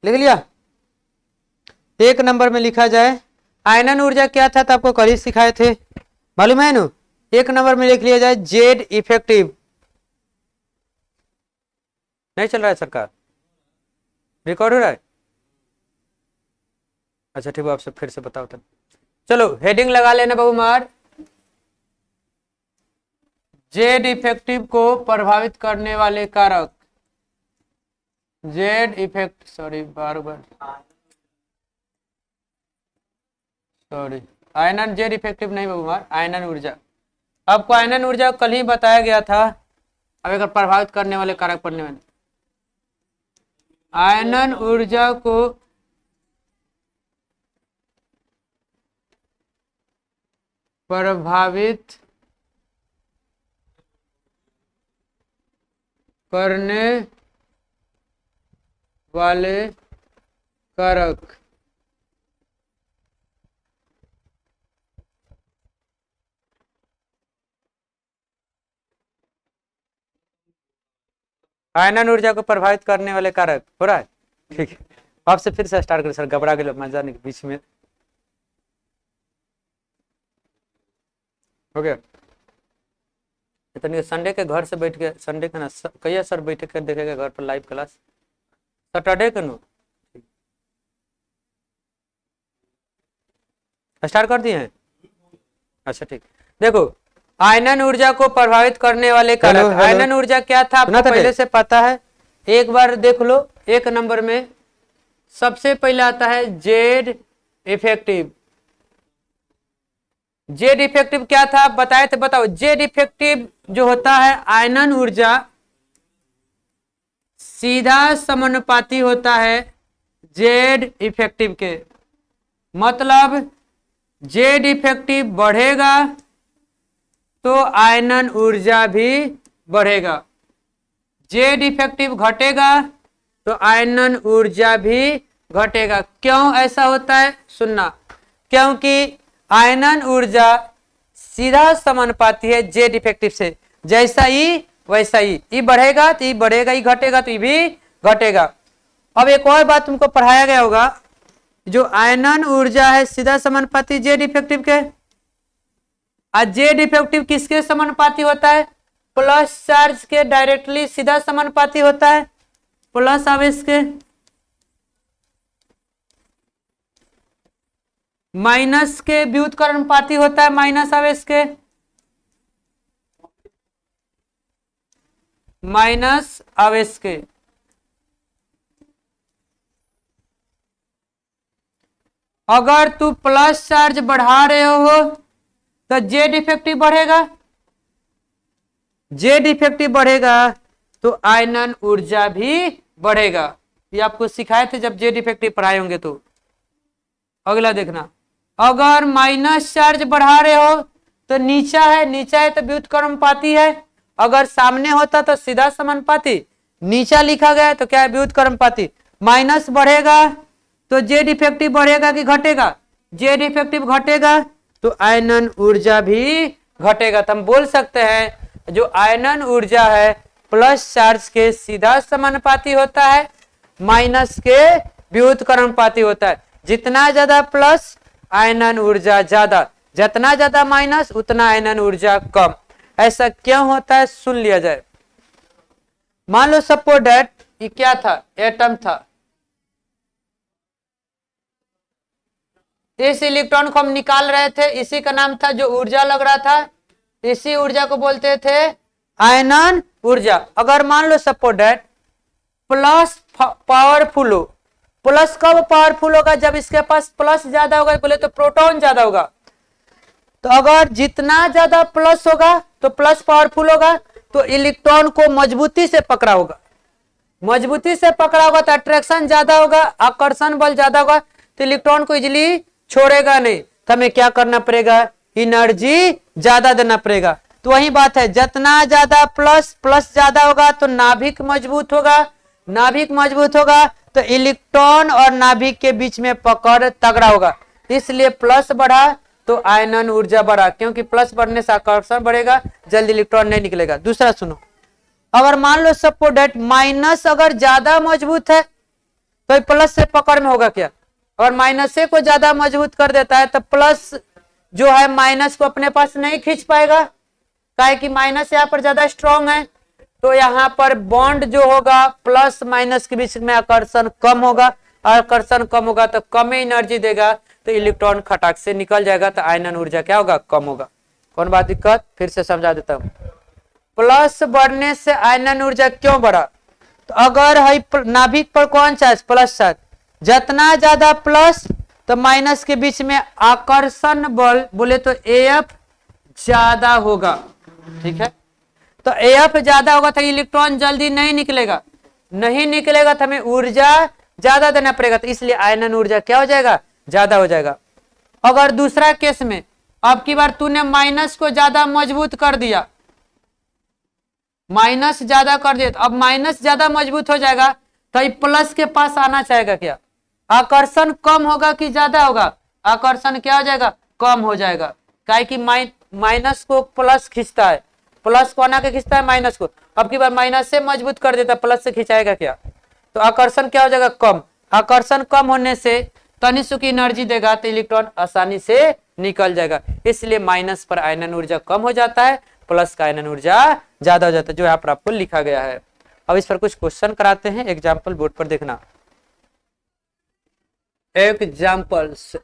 लिख लिया। 1 नंबर में लिखा जाए आयनन ऊर्जा क्या था, तो आपको कल ही सिखाए थे, मालूम है ना। 1 नंबर में लिख लिया जाए जेड इफेक्टिव। नहीं चल रहा है सरकार, रिकॉर्ड हो रहा है? अच्छा ठीक है, आपसे फिर से बताओ तब। चलो हेडिंग लगा लेना बाबू मार। जेड इफेक्टिव को प्रभावित करने वाले कारक, जेड इफेक्ट, सॉरी बार बार सॉरी, आयनन जेड इफेक्टिव नहीं बाबू मार, आयनन ऊर्जा। आपको आयनन ऊर्जा कल ही बताया गया था। अब अगर प्रभावित करने वाले कारक पढ़ने वाले, आयनन ऊर्जा को प्रभावित करने वाले कारक, आयनन ऊर्जा को प्रभावित करने वाले कारक हो रहा है। ठीक है, आपसे फिर से स्टार्ट करें सर, घबरा के मजा नहीं बीच में हो गया। इतनी संडे के घर से बैठ के, संडे का ना कहिए सर बैठ कर देखेगा घर पर लाइव क्लास, सैटरडे का नो स्टार्ट कर दिए हैं। अच्छा ठीक, देखो आयनन ऊर्जा को प्रभावित करने वाले कारक, आयनन ऊर्जा क्या था आपको पहले से पता है, एक बार देख लो। 1 नंबर में सबसे पहले आता है जेड इफेक्टिव। जेड इफेक्टिव क्या था आप बताए थे, बताओ। जेड इफेक्टिव जो होता है आयनन ऊर्जा सीधा समानुपाती होता है जेड इफेक्टिव के, मतलब जेड इफेक्टिव बढ़ेगा तो आयनन ऊर्जा भी बढ़ेगा, जेड इफेक्टिव घटेगा तो आयनन ऊर्जा भी घटेगा। क्यों ऐसा होता है सुनना, क्योंकि आयनन ऊर्जा सीधा समानुपाती है जेड इफेक्टिव से, जैसा ई वैसा ई बढ़ेगा तो ई बढ़ेगा, ई घटेगा तो ई भी घटेगा। अब एक और बात तुमको पढ़ाया गया होगा, जो आयनन ऊर्जा है सीधा समानुपाती जेड इफेक्टिव के, और जेड इफेक्टिव किसके समानुपाती होता है, प्लस चार्ज के डायरेक्टली सीधा समानुपाती होता है, प्लस आवेश के, माइनस के व्युत्क्रमानुपाती होता है माइनस आवेश के, माइनस आवेश के। अगर तू प्लस चार्ज बढ़ा रहे हो तो जेड इफेक्टिव बढ़ेगा, जेड इफेक्टिव बढ़ेगा तो आयनन ऊर्जा भी बढ़ेगा। ये आपको सिखाए थे जब जेड इफेक्टिव पढ़ाए होंगे तो। अगला देखना, अगर माइनस चार्ज बढ़ा रहे हो तो नीचा है तो व्युत्क्रमानुपाती है, अगर सामने होता तो सीधा समानुपाती, नीचा लिखा गया तो क्या है व्युत्क्रमानुपाती। माइनस बढ़ेगा तो जेड इफेक्टिव बढ़ेगा कि घटेगा, जेड इफेक्टिव घटेगा तो आयनन ऊर्जा भी घटेगा। तो हम बोल सकते हैं जो आयनन ऊर्जा है प्लस चार्ज के सीधा समानुपाती होता है, माइनस के व्युत्क्रमानुपाती होता है। जितना ज्यादा प्लस आयनन ऊर्जा ज्यादा, जितना ज्यादा माइनस उतना आयनन ऊर्जा कम। ऐसा क्यों होता है सुन लिया जाए। मान लो सपोज दैट ये क्या था, एटम था, इस इलेक्ट्रॉन को हम निकाल रहे थे, इसी का नाम था जो ऊर्जा लग रहा था, इसी ऊर्जा को बोलते थे आयनन ऊर्जा। अगर मान लो सपोज दैट प्लस पावरफुल हो, प्लस कब पावरफुल होगा, जब इसके पास प्लस ज्यादा होगा, बोले तो प्रोटॉन ज्यादा होगा। तो अगर जितना ज्यादा प्लस होगा तो प्लस पावरफुल होगा तो इलेक्ट्रॉन को मजबूती से पकड़ा होगा, मजबूती से पकड़ा होगा तो अट्रैक्शन ज्यादा होगा, आकर्षण बल ज्यादा होगा, तो इलेक्ट्रॉन को इजिली छोड़ेगा नहीं। तो हमें क्या करना पड़ेगा, एनर्जी ज्यादा देना पड़ेगा। तो वही बात है, जितना ज्यादा प्लस ज्यादा होगा तो नाभिक मजबूत होगा, नाभिक मजबूत होगा तो इलेक्ट्रॉन और नाभिक के बीच में पकड़ तगड़ा होगा, इसलिए प्लस बढ़ा तो आयनन ऊर्जा बढ़ा, क्योंकि प्लस बढ़ने से आकर्षण बढ़ेगा, जल्दी इलेक्ट्रॉन नहीं निकलेगा। दूसरा सुनो, अगर मान लो सपोज दैट माइनस अगर ज्यादा मजबूत है तो ये प्लस से पकड़ में होगा क्या, और माइनस से को ज्यादा मजबूत कर देता है तो प्लस जो है माइनस को अपने पास नहीं खींच पाएगा, काहे कि माइनस यहाँ पर ज्यादा स्ट्रांग है। तो यहाँ पर बॉन्ड जो होगा प्लस माइनस के बीच में आकर्षण कम होगा, आकर्षण कम होगा तो कम एनर्जी देगा, तो इलेक्ट्रॉन खटाक से निकल जाएगा, तो आयनन ऊर्जा क्या होगा, कम होगा। कौन बात दिक्कत, फिर से समझा देता हूं। प्लस बढ़ने से आयनन ऊर्जा क्यों बढ़ा, तो अगर है नाभिक पर कौन चार्ज, प्लस चार्ज, जितना ज्यादा प्लस तो माइनस के बीच में आकर्षण बल बोले तो एफ ज्यादा होगा, ठीक है। तो एफ ज्यादा होगा तो इलेक्ट्रॉन जल्दी नहीं निकलेगा, नहीं निकलेगा तो हमें ऊर्जा ज्यादा देना पड़ेगा, तो इसलिए आयनन ऊर्जा क्या हो जाएगा, ज्यादा हो जाएगा। अगर दूसरा केस में अब की बार तूने माइनस को ज्यादा मजबूत कर दिया, माइनस ज्यादा कर दिया, तो अब माइनस ज्यादा मजबूत हो जाएगा तो ये प्लस के पास आना चाहेगा क्या, आकर्षण कम होगा कि ज्यादा होगा, आकर्षण क्या हो जाएगा, कम हो जाएगा, काहे कि माइनस को प्लस खींचता है, प्लस को आना के खींचता है माइनस को, अब की बार माइनस से मजबूत कर देता, प्लस से खिंचाएगा क्या, तो आकर्षण क्या हो जाएगा, कम। आकर्षण कम होने से तनिष्क की एनर्जी देगा तो इलेक्ट्रॉन आसानी से निकल जाएगा, इसलिए माइनस पर आयनन ऊर्जा कम हो जाता है, प्लस का आयनन ऊर्जा ज्यादा हो जाता है, जो यहाँ पर आपको लिखा गया है। अब इस पर कुछ क्वेश्चन कराते हैं, एग्जाम्पल बोर्ड पर देखना। एग्जाम्पल्स,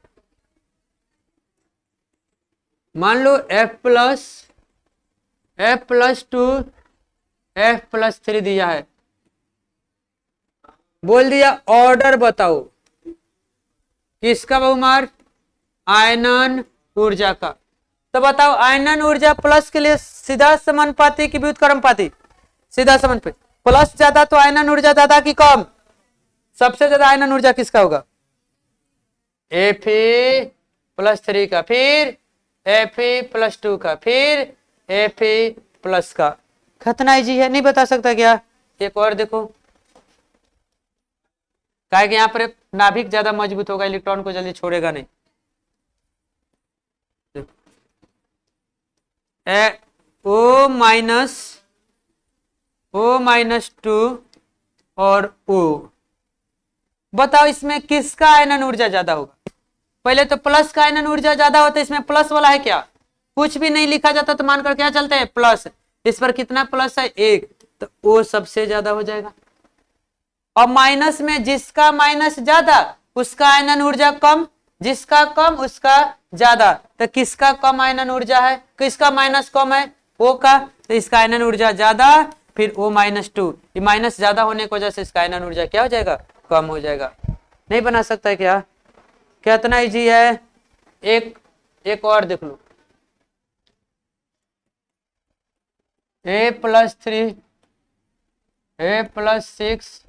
मान लो F+2 F+3 दिया है, बोल दिया ऑर्डर बताओ किसका बहुमार, आयनन ऊर्जा का। तो बताओ आयनन ऊर्जा प्लस के लिए सीधा समानुपाती कि व्युत्क्रमानुपाती, सीधा समानुपाती, प्लस ज्यादा तो आयनन ऊर्जा ज्यादा कि कम, सबसे ज्यादा आयनन ऊर्जा किसका होगा, Fe+3 का, फिर Fe+2 का, फिर Fe+ का। खतना इजी है, नहीं बता सकता क्या, एक और देखो, काहे कि यहाँ पर नाभिक ज्यादा मजबूत होगा, इलेक्ट्रॉन को जल्दी छोड़ेगा नहीं। O-2 और O, बताओ इसमें किसका आयनन ऊर्जा ज्यादा होगा। पहले तो प्लस का आयनन ऊर्जा ज्यादा होता है, इसमें प्लस वाला है क्या, कुछ भी नहीं लिखा जाता तो मानकर क्या चलते हैं, प्लस। इस पर कितना प्लस है, 1, तो O सबसे ज्यादा हो जाएगा। और माइनस में जिसका माइनस ज्यादा उसका आयनन ऊर्जा कम, जिसका कम उसका ज्यादा, तो किसका कम आयनन ऊर्जा है, किसका माइनस कम है, O का, तो इसका आयनन ऊर्जा ज्यादा, फिर O-2, ये माइनस ज्यादा होने की वजह से इसका आयनन ऊर्जा क्या हो जाएगा, कम हो जाएगा। नहीं बना सकता है क्या, कितना इजी है। एक और देख लो, A+3 A+6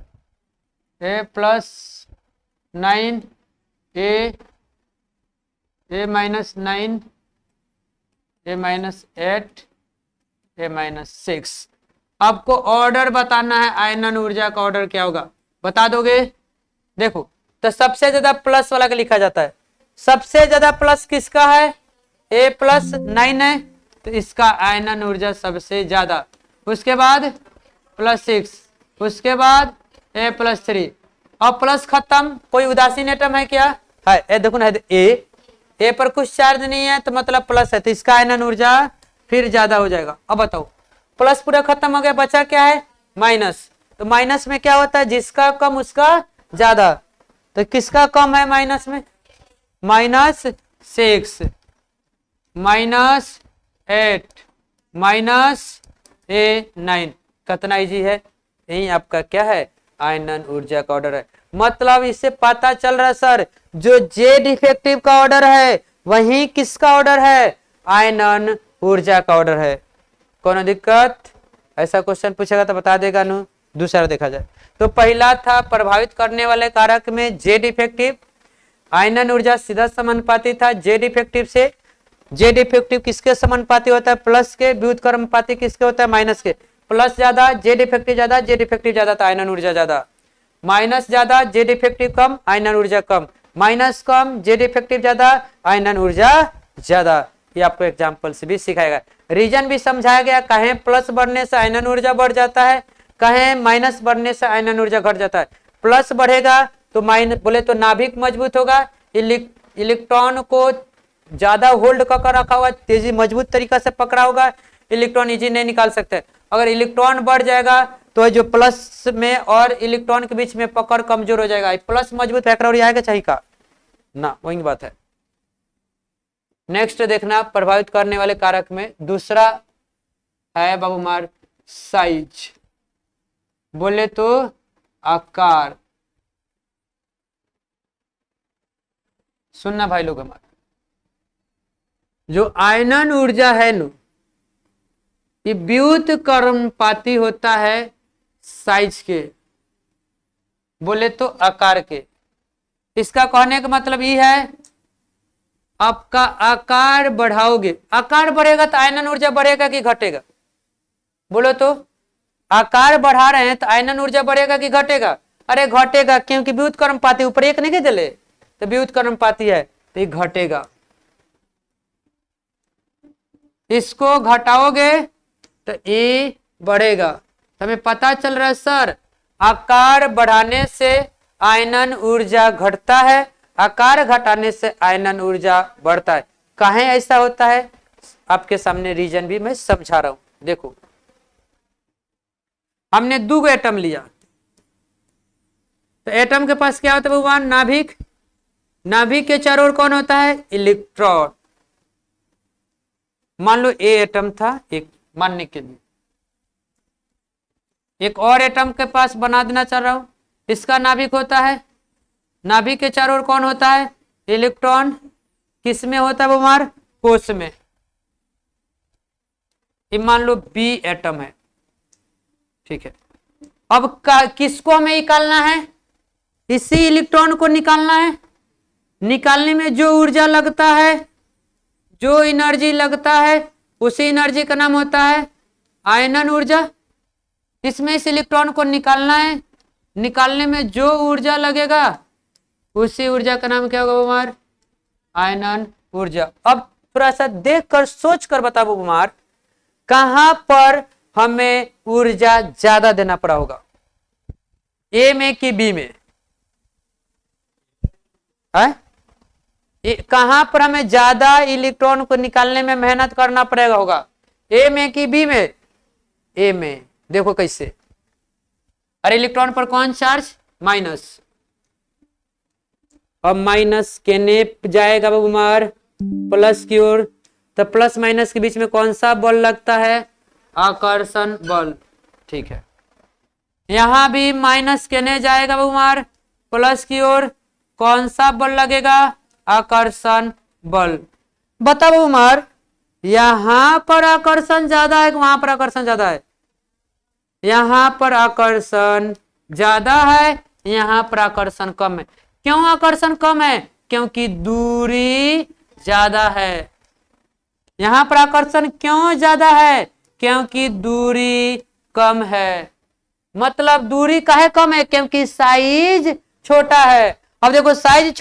A+9 A-9 A-8 A-6। आपको ऑर्डर बताना है, आयनन ऊर्जा का ऑर्डर क्या होगा, बता दोगे। देखो तो सबसे ज्यादा प्लस वाला का लिखा जाता है, सबसे ज्यादा प्लस किसका है, A+9 है, तो इसका आयनन ऊर्जा सबसे ज्यादा, उसके बाद +6, उसके बाद A+3, और प्लस खत्म, कोई उदासीन एटम है क्या, है, देखो ना, ए पर कुछ चार्ज नहीं है तो मतलब प्लस है, तो इसका आयनन ऊर्जा फिर ज्यादा हो जाएगा। अब बताओ प्लस पूरा खत्म हो गया, बचा क्या है, माइनस, तो माइनस में क्या होता है, जिसका कम उसका ज्यादा, तो किसका कम है माइनस में, -6 -8 -A9। कितना इजी है, यही आपका क्या है, आयनन ऊर्जा का ऑर्डर है। मतलब इससे पता चल रहा है सर, जो जे डिफेक्टिव का ऑर्डर है वही किसका ऑर्डर है, आयनन ऊर्जा का ऑर्डर है। कौन दिक्कत, ऐसा क्वेश्चन पूछेगा तो बता देगा नु। दूसरा देखा जाए तो पहला था प्रभावित करने वाले कारक में जे डिफेक्टिव, आयनन ऊर्जा सीधा समानुपाती था जे डिफेक्टिव से। जे डिफेक्टिव किसके समानुपाती होता है, प्लस के, व्युत्क्रमानुपाती किसके होता है, माइनस के। प्लस ज्यादा जे डिफेक्टिव ज्यादा, जे डिफेक्टिव ज्यादा तो आयनन ऊर्जा ज्यादा, माइनस ज्यादा जे डिफेक्टिव कम, आयनन ऊर्जा कम, माइनस कम जे डिफेक्टिव ज्यादा, आयनन ऊर्जा ज्यादा। ये आपको एग्जाम्पल से भी सिखाएगा, रीजन भी समझाया गया, कहें प्लस बढ़ने से आयनन ऊर्जा बढ़ जाता है, कहें माइनस बढ़ने से आयनन ऊर्जा घट जाता है। प्लस बढ़ेगा तो बोले तो नाभिक मजबूत होगा, इलेक्ट्रॉन को ज्यादा होल्ड कर रखा हुआ, तेजी मजबूत तरीका से पकड़ा होगा, इलेक्ट्रॉन इजी नहीं निकाल सकते। अगर इलेक्ट्रॉन बढ़ जाएगा तो जो प्लस में और इलेक्ट्रॉन के बीच में पकड़ कमजोर हो जाएगा, प्लस मजबूत फैक्टर और आएगा चाहिए का ना, वही बात है। नेक्स्ट देखना प्रभावित करने वाले कारक में दूसरा है बाबू मार साइज, बोले तो आकार। सुनना भाई लोग, हमारे जो आयनन ऊर्जा है नु, ये व्युत्क्रमपाती होता है साइज के, बोले तो आकार के। इसका कहने का मतलब ये है, आपका आकार बढ़ाओगे, आकार बढ़ेगा तो आयनन ऊर्जा बढ़ेगा कि घटेगा? बोलो तो आकार बढ़ा रहे हैं तो आयनन ऊर्जा बढ़ेगा कि घटेगा? अरे घटेगा, क्योंकि व्युत्क्रमपाती ऊपर एक नहीं दिले तो व्युत्क्रमपाती है तो ये घटेगा। इसको घटाओगे तो ये बढ़ेगा। तो हमें पता चल रहा है सर, आकार बढ़ाने से आयनन ऊर्जा घटता है, आकार घटाने से आयनन ऊर्जा बढ़ता है। काहे ऐसा होता है आपके सामने रीजन भी मैं समझा रहा हूं। देखो, हमने दो एटम लिया, तो एटम के पास क्या होता है भगवान? नाभिक। नाभिक के चारों ओर कौन होता है? इलेक्ट्रॉन। मान लो ए एटम था, एक मानने के लिए एक और एटम के पास बना देना चाह रहा हूं, इसका नाभिक होता है, नाभिक के चारों ओर कौन होता है? इलेक्ट्रॉन। किस में होता है भगवान? कोश में। ये मान लो बी एटम है, ठीक है। अब किसको हमें निकालना है? इसी इलेक्ट्रॉन को निकालना है। निकालने में जो ऊर्जा लगता है, जो एनर्जी लगता है, उसी एनर्जी का नाम होता है आयनन ऊर्जा। इसमें इस इलेक्ट्रॉन को निकालना है, निकालने में जो ऊर्जा लगेगा उसी ऊर्जा का नाम क्या होगा कुमार? आयनन ऊर्जा। अब थोड़ा सा देख कर सोच कर बताओ कुमार, कहां पर हमें ऊर्जा ज्यादा देना पड़ा होगा? ए में कि बी में? कहां पर हमें ज्यादा इलेक्ट्रॉन को निकालने में मेहनत करना पड़ेगा होगा? ए में कि बी में? ए में। देखो कैसे, अरे इलेक्ट्रॉन पर कौन चार्ज? माइनस। अब माइनस केने जाएगा कुमार? प्लस की ओर। तो प्लस माइनस के बीच में कौन सा बल लगता है? आकर्षण बल, ठीक है। यहां भी माइनस केने जाएगा कुमार? प्लस की ओर। कौन सा बल लगेगा? आकर्षण बल। बताओ कुमार, यहां पर आकर्षण ज्यादा है कि वहां पर आकर्षण ज्यादा है? यहां पर आकर्षण ज्यादा है, यहां पर आकर्षण कम है। क्यों आकर्षण कम है? क्योंकि दूरी ज्यादा है। यहां पर आकर्षण क्यों ज्यादा है? क्योंकि दूरी कम है। मतलब दूरी काहे कम है? क्योंकि साइज छोटा है। अब देखो, साइज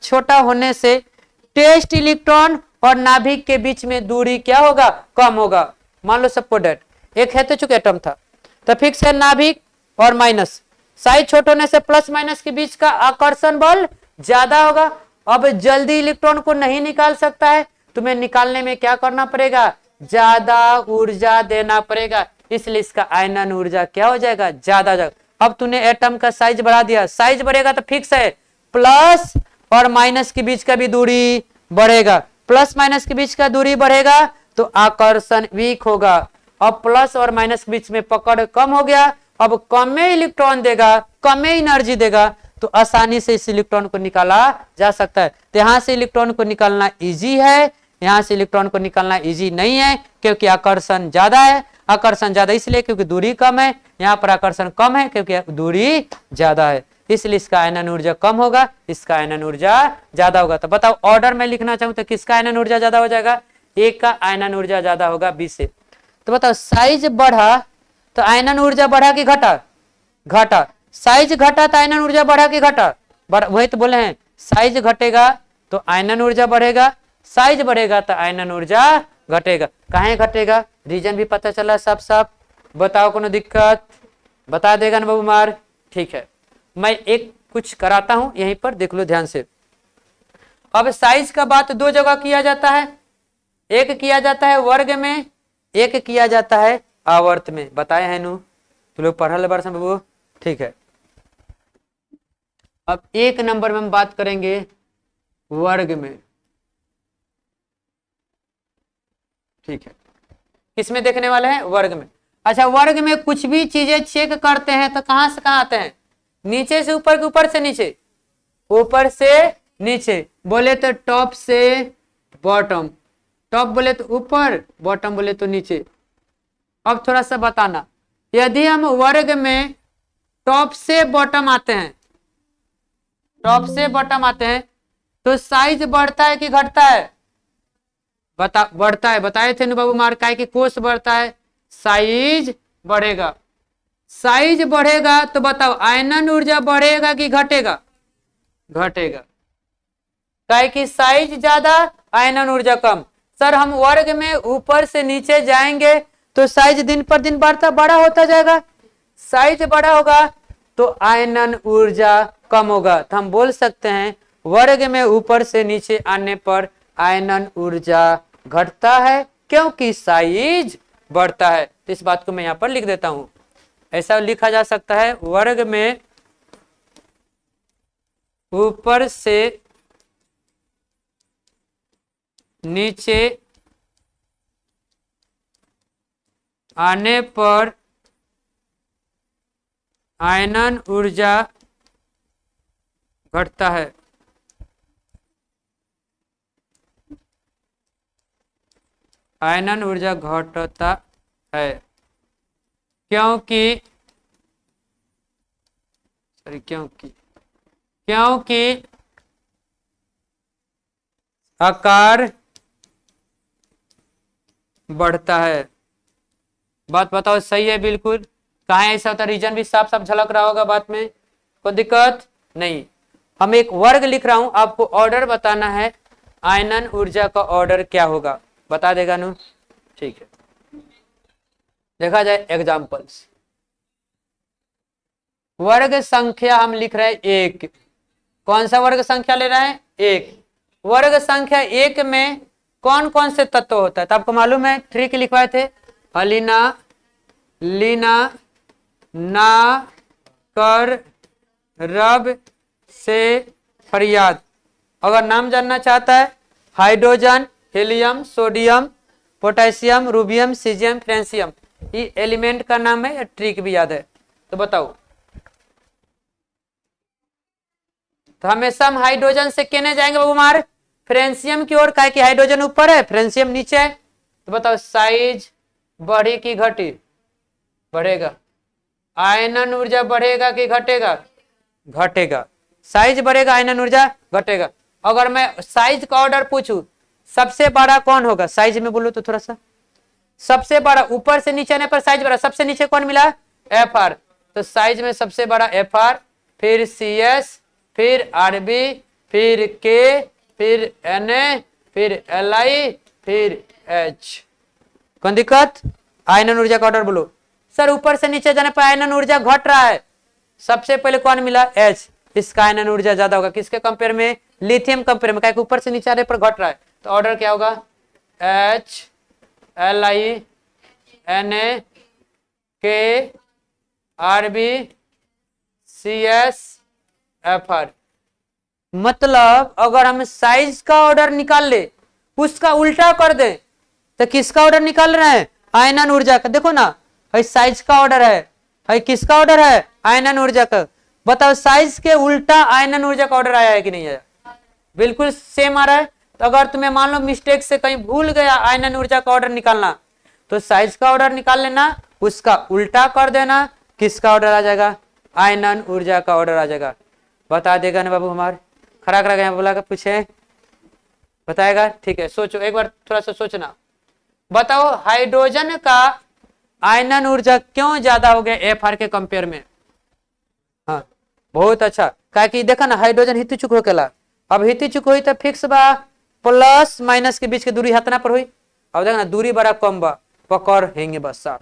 छोटा होने से टेस्ट इलेक्ट्रॉन और नाभिक के बीच में दूरी क्या होगा? कम होगा। मान लो सपोज दैट एक है तो चूंकि एटम था, तो फिक्स है नाभिक और माइनस। साइज छोटे होने से प्लस माइनस के बीच का आकर्षण बल ज्यादा होगा। अब जल्दी इलेक्ट्रॉन को नहीं निकाल सकता है, तुम्हें निकालने में क्या करना पड़ेगा? ज्यादा ऊर्जा देना पड़ेगा। इसलिए इसका आयनन ऊर्जा क्या हो जाएगा? ज्यादा हो जाएगा। अब तूने एटम का साइज बढ़ा दिया, साइज बढ़ेगा तो फिक्स है प्लस और माइनस के बीच का भी दूरी बढ़ेगा। प्लस माइनस के बीच का दूरी बढ़ेगा तो आकर्षण वीक होगा। अब प्लस और माइनस के बीच में पकड़ कम हो गया, अब कम में इलेक्ट्रॉन देगा, कम में एनर्जी देगा, तो आसानी से इस इलेक्ट्रॉन को निकाला जा सकता है। तो यहां से इलेक्ट्रॉन को निकालना इजी है, यहां से इलेक्ट्रॉन को निकालना इजी नहीं है, क्योंकि आकर्षण ज्यादा है। आकर्षण ज्यादा इसलिए क्योंकि दूरी कम है, यहाँ पर आकर्षण कम है क्योंकि दूरी ज्यादा है। इसलिए इसका आयनन ऊर्जा कम होगा, इसका आयनन ऊर्जा ज्यादा होगा। तो बताओ, ऑर्डर में लिखना चाहूं तो किसका आयनन ऊर्जा ज्यादा हो जाएगा? ए का आयनन ऊर्जा ज्यादा होगा बी से। तो बताओ, साइज बढ़ा तो आयनन ऊर्जा बढ़ा कि घटा? घटा। साइज घटा तो आयनन ऊर्जा बढ़ा कि घटा? वही तो बोले हैं, साइज घटेगा तो आयनन ऊर्जा बढ़ेगा, साइज बढ़ेगा तो आयनन ऊर्जा घटेगा। काहे घटेगा? रीजन भी पता चला साफ साफ। बताओ कोनो दिक्कत? बता देगा ना बाबू मार? ठीक है, मैं एक कुछ कराता हूं यहीं पर, देख लो ध्यान से। अब साइज का बात दो जगह किया जाता है, एक किया जाता है वर्ग में, एक किया जाता है आवर्त में। बताए हैं नु, तो लोग पढ़ल बार बाबू, ठीक है। अब एक नंबर में हम बात करेंगे वर्ग में, ठीक है। किसमें देखने वाले हैं? वर्ग में। अच्छा, वर्ग में कुछ भी चीजें चेक करते हैं तो कहां से कहां आते हैं? नीचे से ऊपर, ऊपर से नीचे, ऊपर से नीचे। बोले तो टॉप से बॉटम, टॉप बोले तो ऊपर, बॉटम बोले तो नीचे। अब थोड़ा सा बताना, यदि हम वर्ग में टॉप से बॉटम आते हैं, टॉप से बॉटम आते हैं, तो साइज बढ़ता है कि घटता है? बढ़ता है। बताए थे बाबू मार का कि कोष बढ़ता है, साइज बढ़ेगा। साइज बढ़ेगा तो बताओ आयनन ऊर्जा बढ़ेगा कि घटेगा? घटेगा। काहे कि साइज ज्यादा, आयनन ऊर्जा कम। सर हम वर्ग में ऊपर से नीचे जाएंगे तो साइज दिन पर दिन बढ़ता बड़ा होता जाएगा, साइज बड़ा होगा तो आयनन ऊर्जा कम होगा। तो हम बोल सकते हैं वर्ग में ऊपर से नीचे आने पर आयनन ऊर्जा घटता है, क्योंकि साइज बढ़ता है। तो इस बात को मैं यहां पर लिख देता हूं। ऐसा लिखा जा सकता है, वर्ग में ऊपर से नीचे आने पर आयनन ऊर्जा घटता है। आयनन ऊर्जा घटता है क्योंकि आकार बढ़ता है। बात बताओ सही है बिल्कुल? कहाँ ऐसा होता है? रीजन भी साफ साफ झलक रहा होगा बात में, कोई दिक्कत नहीं। हम एक वर्ग लिख रहा हूं, आपको ऑर्डर बताना है, आयनन ऊर्जा का ऑर्डर क्या होगा, बता देगा नु? ठीक है, देखा जाए एग्जांपल्स। वर्ग संख्या हम लिख रहे हैं एक। कौन सा वर्ग संख्या ले रहे हैं? एक। वर्ग संख्या एक में कौन कौन से तत्व होता है? तो आपको मालूम है, ट्रिक लिखवाए थे, अलीना, लीना, ना, कर, रब, से, फरियाद। अगर नाम जानना चाहता है, hydrogen, helium, sodium, potassium, rubidium, caesium, francium, ये एलिमेंट का नाम है या ट्रिक भी याद है? तो बताओ। तो हमेशा हम हाइड्रोजन से कहने जाएंगे बाबू मार फ्रेंसियम की ओर, काहे कि हाइड्रोजन ऊपर है, फ्रेंसियम नीचे है। तो बताओ साइज बढ़ी कि घटी? बढ़ेगा। आयनन ऊर्जा बढ़ेगा कि घटेगा? घटेगा। साइज बढ़ेगा, आयनन ऊर्जा घटेगा। अगर मैं साइज का ऑर्डर पूछूं, सबसे बड़ा कौन होगा? साइज में बोलो तो थोड़ा सा, सबसे बड़ा ऊपर से नीचे आने पर साइज बड़ा, सबसे नीचे कौन मिला? F R. तो साइज में सबसे बड़ा एफ आर, फिर सी एस, फिर आर बी, फिर के, फिर एन ए, फिर एल आई, फिर एच। कौन दिक्कत? आयनन ऊर्जा का ऑर्डर बोलो। सर ऊपर से नीचे जाने पर आयनन ऊर्जा घट रहा है, सबसे पहले कौन मिला? एच। इसका आयनन ऊर्जा ज्यादा होगा, किसके कंपेयर में? लिथियम कंपेयर में, क्या ऊपर से नीचे आने पर घट रहा है। तो ऑर्डर क्या होगा? H, L I, N A, K, R B, C S, F R. मतलब अगर हम साइज का ऑर्डर निकाल ले, उसका उल्टा कर दे, तो किसका ऑर्डर निकाल रहे हैं? आयनन ऊर्जा का। देखो ना, है साइज का ऑर्डर है किसका ऑर्डर है? आयनन ऊर्जा का। बताओ साइज के उल्टा आयनन ऊर्जा का ऑर्डर आया है कि नहीं आया? बिल्कुल सेम आ रहा है। तो अगर तुम्हें मान लो मिस्टेक से कहीं भूल गया आयनन ऊर्जा का ऑर्डर निकालना, तो साइज का ऑर्डर निकाल लेना, उसका उल्टा कर देना, किसका ऑर्डर आ जाएगा? आयनन ऊर्जा का ऑर्डर आ जाएगा। बता देगा ना बाबू? हमारे खड़ा खड़ा गया बोला पूछे, बताएगा? ठीक है, सोचो एक बार, थोड़ा सा सोचना। बताओ हाइड्रोजन का आयनन ऊर्जा क्यों ज्यादा हो गया एफ आर के कंपेयर में? हाँ बहुत अच्छा, काहे कि देखा ना हाइड्रोजन हित चुक हो केला, अब हित चुक हुई तो फिक्स बा, प्लस माइनस के बीच के दूरी हतना पर हुई। अब देखा ना दूरी बड़ा कम बा, पकड़ हेंगे बस साफ,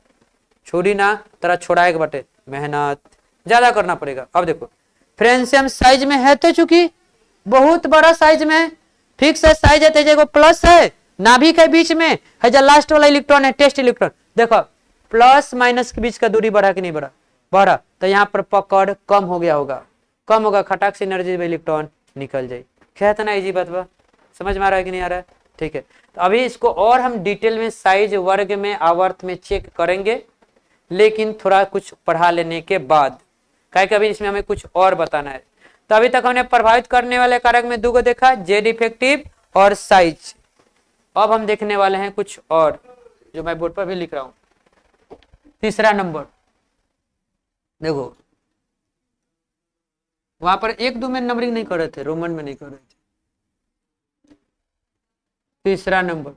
छोड़ी ना तरह छोड़ाए के बटे, मेहनत ज्यादा करना पड़ेगा। अब देखो फ्रेंसियम साइज में है, तो चूंकि बहुत बड़ा साइज में फिक्स है साइज है, तो प्लस है नाभिक है बीच में है, जो लास्ट वाला इलेक्ट्रॉन है टेस्ट इलेक्ट्रॉन, देखो प्लस माइनस के बीच का दूरी बढ़ा कि नहीं बढ़ा, बढ़ा, तो यहाँ पर पकड़ कम हो गया होगा, कम होगा, खटाक से एनर्जी में इलेक्ट्रॉन निकल जाए। क्या था ना इजी बात बा, समझ में आ रहा है कि नहीं आ रहा है? ठीक है, तो अभी इसको और हम डिटेल में साइज वर्ग में आवर्त में चेक करेंगे, लेकिन थोड़ा कुछ पढ़ा लेने के बाद, क्या कभी इसमें हमें कुछ और बताना है। तो अभी तक हमने प्रभावित करने वाले कारक में दो को देखा, जेड इफेक्टिव और साइज। अब हम देखने वाले हैं कुछ और, जो मैं बोर्ड पर भी लिख रहा हूं। तीसरा नंबर देखो, वहां पर 1-2 में नंबरिंग नहीं कर रहे थे, रोमन में नहीं कर रहे थे। तीसरा नंबर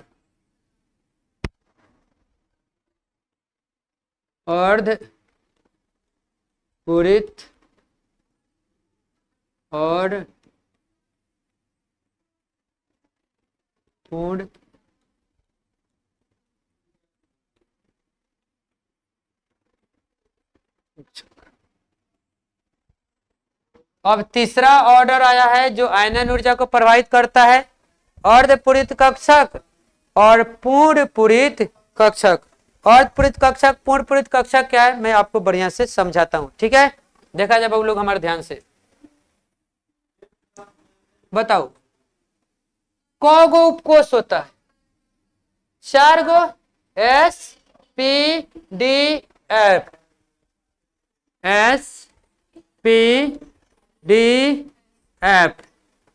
अर्ध पूरित और पूर्ण अब तीसरा ऑर्डर आया है जो आयनन ऊर्जा को प्रभावित करता है, अर्धपूरित कक्षक और पूर्ण पूरित कक्षक। अर्धपूरित कक्षक पूर्ण पूरित कक्षक क्या है, मैं आपको बढ़िया से समझाता हूं, ठीक है? देखा जाए बाबू लोग हमारे ध्यान से, बताओ क गो उपकोष होता है? 4 गो, S P D F, S P D F।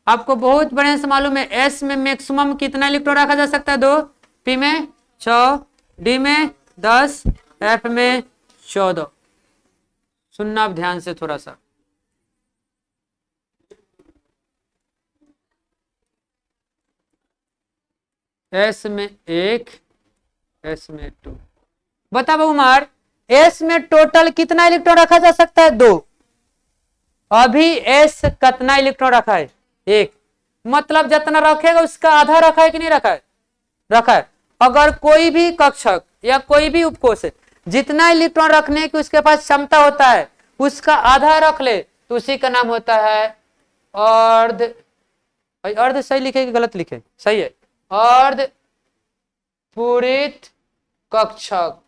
आपको बहुत बढ़िया से मालूम है, S में मैक्सिमम कितना इलेक्ट्रॉन रखा जा सकता है? 2, P में 6, D में 10, F में 14। सुनना अब ध्यान से थोड़ा सा, S में 1, S में 2। बता बाबू मार, S में टोटल कितना इलेक्ट्रॉन रखा जा सकता है? 2। अभी S कितना इलेक्ट्रॉन रखा है? 1। मतलब जितना रखेगा उसका आधा रखा है कि नहीं रखा है? रखा है। अगर कोई भी कक्षक या कोई भी उपकोष जितना इलेक्ट्रॉन रखने की उसके पास क्षमता होता है उसका आधा रख ले, तो उसी का नाम होता है अर्ध। अर्ध सही लिखे कि गलत लिखे? सही है, अर्ध पूरित कक्षक।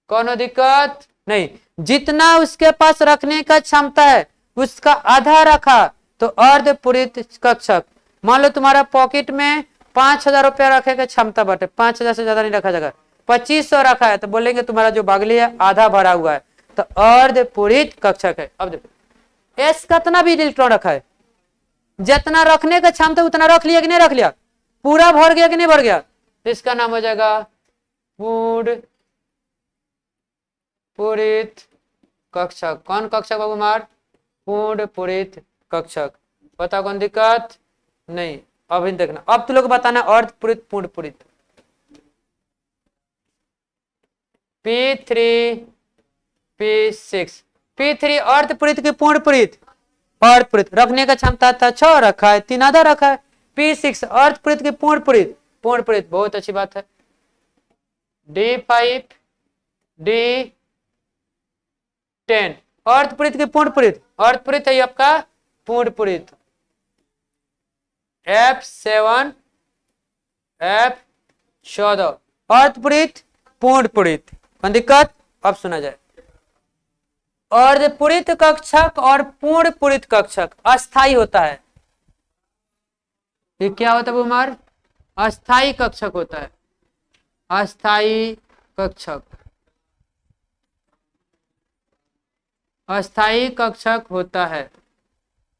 कौन दिक्कत नहीं, जितना उसके पास रखने का क्षमता है उसका आधा रखा तो अर्ध पूरित कक्षक। मान लो तुम्हारा पॉकेट में 5,000 रुपया रखे का क्षमता बटे, 5,000 से ज्यादा नहीं रखा जाएगा, 2,500 रखा है तो बोलेंगे तुम्हारा जो बागली है आधा भरा हुआ है, तो अर्ध पूरित कक्षक है। अब देखो एस कितना भी इलेक्ट्रॉन रखा है, जितना रखने का क्षमता उतना रख लिया कि नहीं रख लिया, पूरा भर गया कि नहीं भर गया, तो इसका नाम हो जाएगा पूर्ण पूरित कक्षक। कौन कक्षक बाबू मार? पूर्ण पूरित कक्षक। पता कौन दिक्कत नहीं? अभी देखना, अब तुम लोग बताना अर्ध पूरित पूर्ण पूरित। P3 P6 P3 अर्ध पूरित की पूर्ण पूरित? अर्ध पूरित। रखने का क्षमता था 6 रखा है, 3 आधा रखा है। P6 अर्ध पूरित की पूर्ण पूरित? पूर्ण पूरित, बहुत अच्छी बात है। D5 D10 अर्ध पूरित की पूर्ण पूरित? अर्ध पूरित है आपका पूर्ण पूरित। F7 F14 अर्ध पूरित पूर्ण पूरित। कौन दिक्कत? अब सुना जाए, अर्ध पूरित कक्षक और पूर्ण पूरित कक्षक अस्थाई होता है। ये क्या होता है बुमार? अस्थाई कक्षक होता है, अस्थाई कक्षक। अस्थाई कक्षक होता है,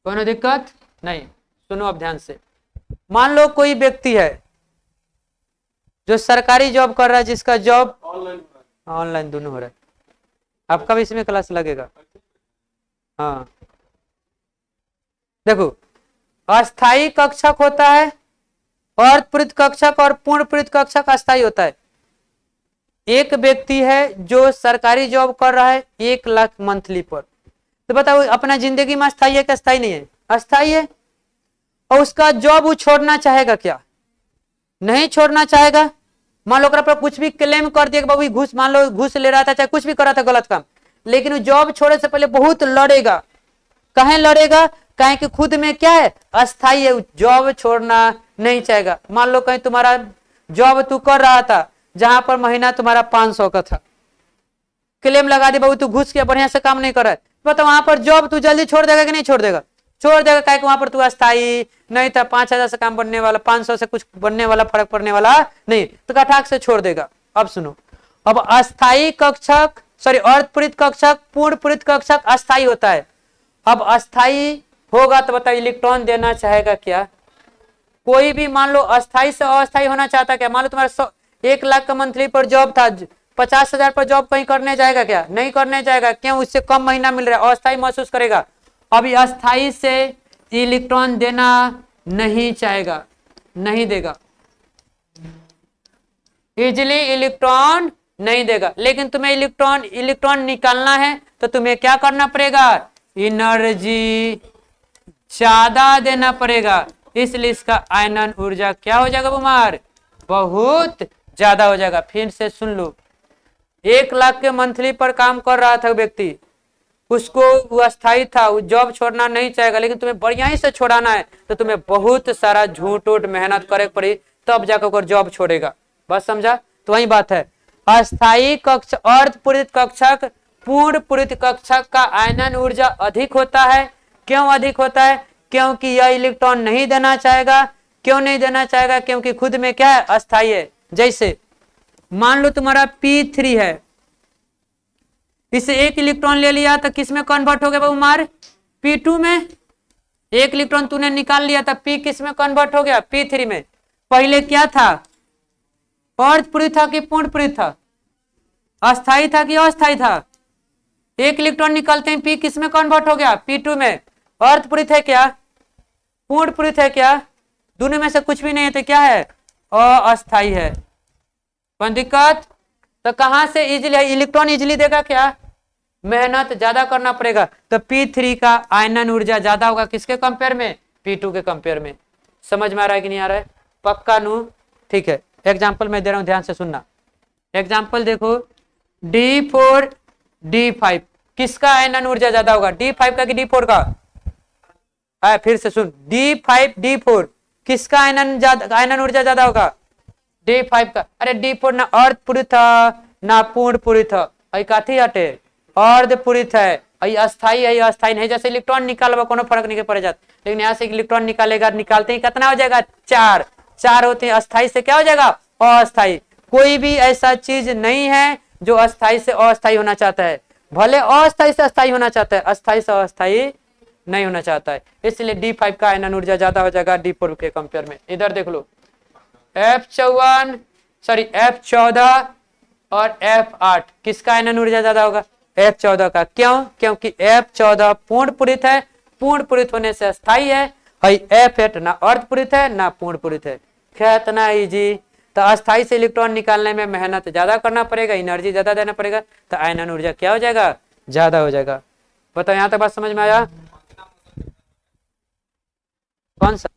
कोनो दिक्कत नहीं। सुनो अब ध्यान से, मान लो कोई व्यक्ति है जो सरकारी जॉब कर रहा है, जिसका जॉब ऑनलाइन दोनों हो रहा है, आपका भी इसमें क्लास लगेगा। हाँ देखो, अस्थाई कक्षक होता है, अर्ध पूरित कक्षक और पूर्ण पूरित कक्षक अस्थाई होता है। एक व्यक्ति है जो सरकारी जॉब कर रहा है 1 लाख मंथली पर, तो बताओ अपना जिंदगी में अस्थाई है कि अस्थाई नहीं है? अस्थाई है। और उसका जॉब वो छोड़ना चाहेगा क्या? नहीं छोड़ना चाहेगा। मान लो अगर पर कुछ भी क्लेम कर दिया बाबू घूस, मान लो घूस ले रहा था, चाहे कुछ भी कर रहा था गलत काम, लेकिन वो जॉब छोड़ने से पहले बहुत लड़ेगा, कहे लड़ेगा, कहे कि खुद में क्या है, अस्थाई है, जॉब छोड़ना नहीं चाहेगा। मान लो कहीं तुम्हारा जॉब तू कर रहा था जहां पर महीना तुम्हारा 500 का था, क्लेम लगा दे बाबू तू घुस के बढ़िया से काम नहीं कर रहा है, मतलब वहां पर जॉब तू जल्दी छोड़ देगा कि नहीं छोड़ देगा? छोड़ देगा। क्या वहां पर तू अस्थाई नहीं था, 5,000 से काम बनने वाला, 500 से कुछ बनने वाला, फर्क पड़ने वाला नहीं, तो कटाक से छोड़ देगा। अब सुनो, अब अस्थाई कक्षक अर्धपूरित कक्षक, पूर्ण पूरित कक्षक अस्थाई होता है। अब अस्थाई होगा तो बताओ इलेक्ट्रॉन देना चाहेगा क्या? कोई भी मान लो अस्थाई से अस्थाई होना चाहता क्या? मान लो तुम्हारा 1 लाख का मंथली पर जॉब था, 50,000 पर जॉब कहीं करने जाएगा क्या? नहीं करने जाएगा। क्यों? उससे कम महीना मिल रहा है, अस्थाई महसूस करेगा। अभी अस्थाई से इलेक्ट्रॉन देना नहीं चाहेगा, नहीं देगा, इजिली इलेक्ट्रॉन नहीं देगा। लेकिन तुम्हें इलेक्ट्रॉन निकालना है तो तुम्हें क्या करना पड़ेगा? एनर्जी ज्यादा देना पड़ेगा, इसलिए इसका आयनन ऊर्जा क्या हो जाएगा बुमार? बहुत ज्यादा हो जाएगा। फिर से सुन लो, 1 लाख के मंथली पर काम कर रहा था व्यक्ति, उसको वो अस्थाई था, वो जॉब छोड़ना नहीं चाहेगा, लेकिन तुम्हें बढ़िया ही से छोड़ाना है तो तुम्हें बहुत सारा झूठ उठ मेहनत करे पड़ी, तब जाकर जॉब छोड़ेगा। बस समझा? तो वही बात है, अस्थाई कक्ष अर्धपूरित कक्षक पूर्ण पूरित कक्षक का आयनन ऊर्जा अधिक होता है। क्यों अधिक होता है? क्योंकि यह इलेक्ट्रॉन नहीं देना चाहेगा। क्यों नहीं देना चाहेगा? क्योंकि खुद में क्या है? अस्थाई है। जैसे मान लो तुम्हारा P3 है, इसे 1 इलेक्ट्रॉन ले लिया तो किस में कन्वर्ट हो गया बाबू मार? P2 में। 1 इलेक्ट्रॉन तूने निकाल लिया था, P किस में कन्वर्ट हो गया? P3 में। पहले क्या था? अर्धपूरित था कि पूर्ण पूरित था? अस्थाई था कि अस्थाई था? 1 इलेक्ट्रॉन निकालते हैं, P किस में कन्वर्ट हो गया? P2 में। अर्धपूरित है क्या? पूर्ण पूरित है क्या? दोनों में से कुछ भी नहीं है तो क्या है? अस्थाई है। कोई दिक्कत? तो कहां से इजिली इलेक्ट्रॉन इजिली देगा क्या? मेहनत ज्यादा करना पड़ेगा। तो P3 का आयनन ऊर्जा ज्यादा होगा किसके कंपेयर में? P2 के कंपेयर में। समझ में आ रहा है कि नहीं आ रहा है? पक्का नू? ठीक है, एग्जाम्पल मैं दे रहा हूं, ध्यान से सुनना। एग्जाम्पल देखो, D4 D5, किसका आयनन ऊर्जा ज्यादा होगा? D5 का कि D4 का? फिर से सुन, D5 D4 किसका आयनन ऊर्जा ज्यादा होगा? D5 का। अरे D4 ना अर्धपूरित था ना पूर्ण पूरित था, काथी हटे? अर्धपूरित है, अस्थाई है, अस्थाई नहीं। जैसे इलेक्ट्रॉन निकालवा कोनो फर्क नहीं पड़ जाता, लेकिन यहाँ से इलेक्ट्रॉन निकालेगा, निकालते ही कितना हो जाएगा? 4 होते हैं। अस्थाई से क्या हो जाएगा? अस्थाई। कोई भी ऐसा चीज नहीं है जो अस्थाई से अस्थाई होना चाहता है, भले अस्थाई से अस्थाई होना चाहता है, अस्थाई से अस्थाई नहीं होना चाहता है। इसलिए D5 का आयनन ऊर्जा ज्यादा हो जाएगा D4 के कंपेयर में। इधर देख लो, F14 और F8 किसका आयनन ऊर्जा ज्यादा होगा? F14 का। क्यों? क्योंकि F14 पूर्ण पूरित है, पूर्ण पूरित होने से अस्थाई है। F8 ना अर्धपूरित है ना पूर्ण पूरित है। क्या इतना इजी? तो अस्थाई से इलेक्ट्रॉन निकालने में मेहनत ज्यादा करना पड़ेगा, एनर्जी ज्यादा देना पड़ेगा, तो आयनन ऊर्जा क्या हो जाएगा? ज्यादा हो जाएगा। बताओ, यहां तक बात समझ में आया? कौन सा?